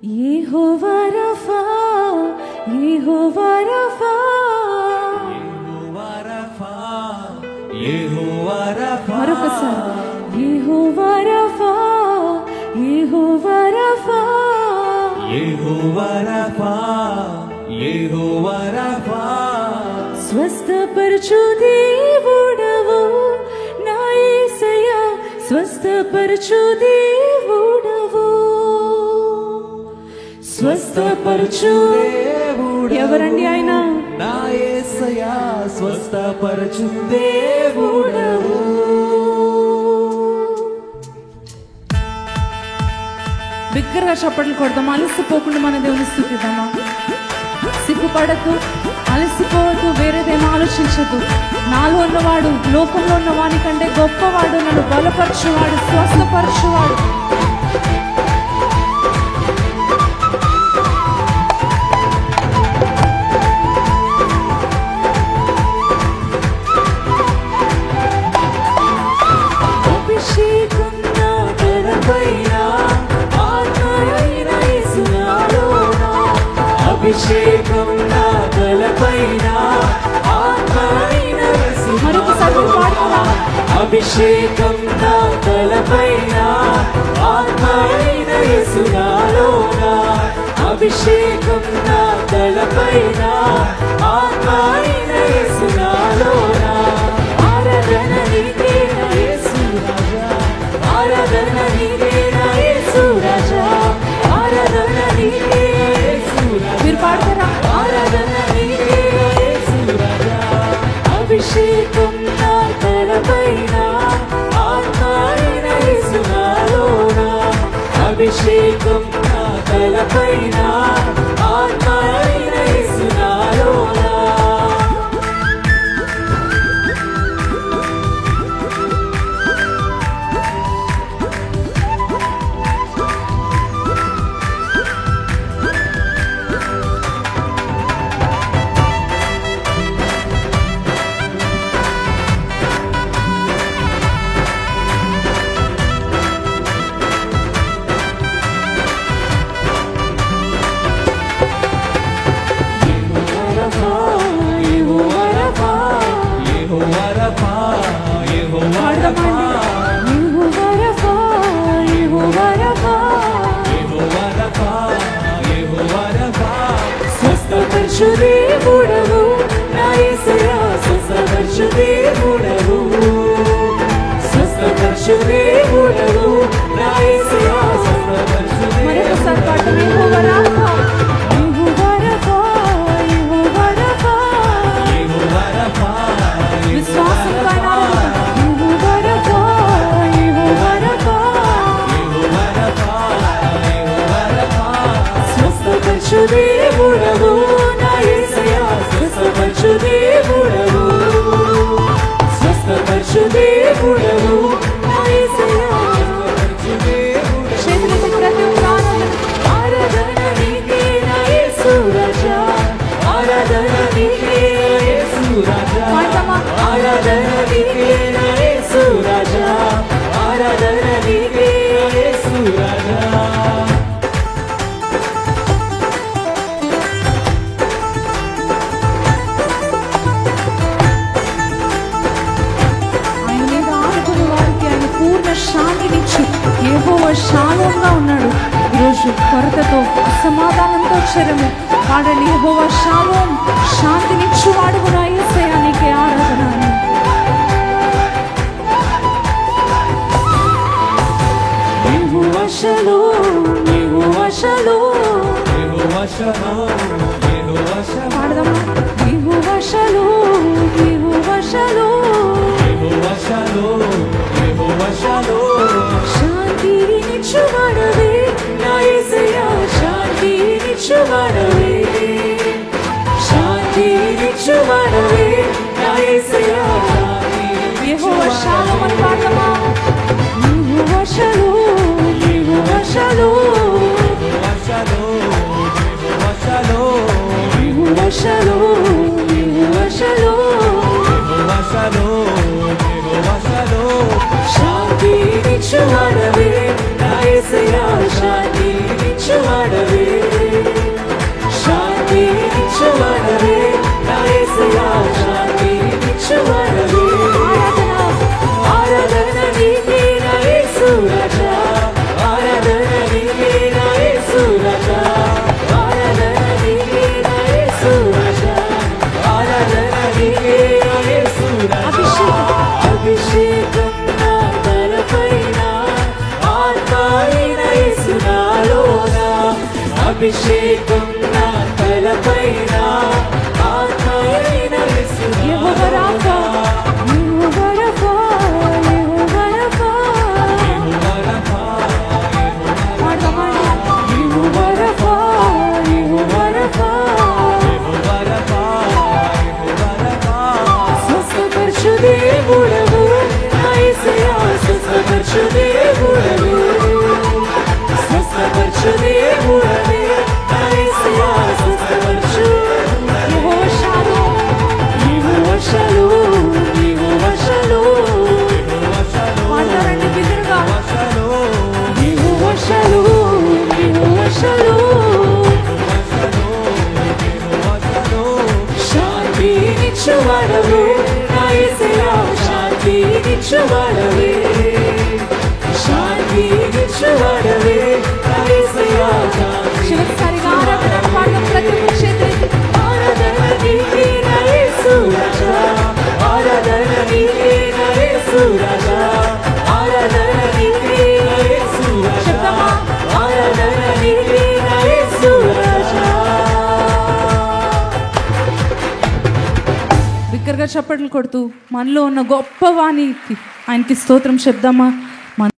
యెహోవా రఫా, యెహోవా రఫా, యెహోవా రఫా, యెహోవా రఫా. మరొకసారి యెహోవా రఫా, యెహోవా రఫా, యెహోవా రఫా, యెహోవా రఫా. స్వస్థపరచు దేవుడవు నా యేసయ్యా, స్వస్థపరచు దేవుడవు, స్వస్థపరచు దేవుడవు. ఎవరండి ఆయన? నా యేసయ్యా, స్వస్థపరచు దేవుడవు. బిగ్గరగా చప్పట్లు కొడదాం. అలసిపోకుండా మన దేవుని స్తుతిద్దామా. సిగ్గుపడద్దు, అలసిపోవద్దు, వేరేదేమో ఆలోచించద్దు. నాలో ఉన్నవాడు లోకంలో ఉన్నవాని కంటే గొప్పవాడు, నన్ను బలపరచువాడు, స్వస్థపరచువాడు. అభిషేకం నా తలపైన, ఆత్మయైన యేసు నాలోన. అభిషేకం నా తలపైన, ఆత్మయైన యేసు నాలోన. అభిషేకం నా తలపైన, ఆత్మయైన యేసు నాలోన. అభిషేకం నా తలపైన, ఆత్మయైన యేసు నాలోన. ఆరాధన నీకే నా యేసు రాజా, ఆరాధన నీకే నా యేసు రాజా, ఆరాధన నీకే నా యేసు రాజా. మీరు పాడతారా? ఆరాధన నీకే నా యేసు రాజా. అభిషేకం నా తలపైన, ఆత్మయైన యేసు నాలోన. అభిషేకం నా తలపైన, ఆత్మయైన యేసు నాలోన. స్వస్థపరచు దేవుడవు నా యేసయ్యా, స్వస్థపరచు దేవుడవు, స్వస్థపరచు దేవుడవు నా యేసయ్యా, స్వస్థపరచు దేవుడవు. మరొకసారి పాడతాం. యెహోవా రఫా, యెహోవా రఫా, యెహోవా రఫా, యెహోవా రఫా, విశ్వాసంతో ఆయన ఆరాధిద్దాం. యెహోవా రఫా, యెహోవా రఫా, యెహోవా రఫా, యెహోవా రఫా. స్వస్థపరచు దేవుడవు నా యేసయ్యా, స్వస్థపరచు దేవుడవు, స్వస్థపరచు దేవుడవు నా యేసయ్యా, స్వస్థపరచు దేవుడవు. చేతులెత్తి ప్రతి ఒక్క ఆరాధన నీకే నా యేసు రాజా, ఆరాధన నీకే నా యేసు రాజా. పాడతామా? ఆరాధన నీకే నా యేసు రాజా, ఆరాధన నీకే నా యేసు రాజా. ఆయన మీద ఆనుకున్న వారికి ఆయన పూర్ణ శాంతినిచ్చు యెహోవా షాలోమ్గా ఉన్నాడు. ఈరోజు కొరతతో అసమాధానంతో వచ్చారేమో, వాడని యెహోవా షాలోమ్, శాంతినిచ్చు వాడు కూడా యేసయ్యా, నీకే ఆరాధన. యెహోవా షాలోమ్, యెహోవా షాలోమ్, యెహోవా షలోమ్, యెహోవా షలోమ్. పాడదామా? యెహోవా షాలోమ్, యెహోవా షాలోమ్, యెహోవా షలోమ్, యెహోవా షలోమ్. శాంతినిచ్చువాడవే నా యేసయ్యా, శాంతినిచ్చువాడవే, శాంతినిచ్చువాడవే నా యేసయ్యా. యెహోవా షాలోమ్ అని పాడదామా? యెహోవా షాలోమ్, యెహోవా షాలోమ్, యెహోవా షలోమ్, యెహోవా షలోమ్. యెహోవా షాలోమ్, యెహోవా షాలోమ్, యెహోవా షలోమ్, యెహోవా షలోమ్. శాంతినిచ్చువాడవే నా యేసయ్యా, శాంతినిచ్చువాడవే, అభిషేకం నా తలపైన ఆత్మయైన యేసునామమున. యెహోవా రాఫా, యెహోవా రాఫా, యెహోవా రాఫా. యెహోవా రఫా, పాడదామండి. యెహోవా రాఫా, యెహోవా రాఫా. యెహోవా రఫా, యెహోవా రఫా. స్వస్థపరచు దేవుడవు నా యేసయ్యా, స్వస్థపరచు దేవుడవు, స్వస్థపరచు దేవుడవే నా యేసయ్యా, స్వస్థపరచు. యెహోవా షాలోమ్, యెహోవా షాలోమ్, యెహోవా షాలోమ్. యెహోవా షాలోమ్, పాడతారండి బిగ్గరగా. షాలోమ్, యెహోవా షాలోమ్, యెహోవా షాలోమ్. యెహోవా షాలోమ్. శాంతినిచ్చువాడవే నా యేసయ్యా, శాంతినిచ్చువాడవే, శాంతినిచ్చువాడవే నా యేసయ్యా. చివరిసారిగా ఆరాధన పాడదాం ప్రతి ఒక్క చేతులెత్తి. ఆరాధన నీకే నా యేసు రాజా, ఆరాధన నీకే నా యేసు రాజా, ఆరాధన నీకే నా యేసు రాజా, ఆరాధన నీకే నా యేసు రాజా. బిగ్గరగా చప్పట్లు కొడుతూ మనలో ఉన్న గొప్ప వాణికి ఆయనకి స్తోత్రం చెప్దామా?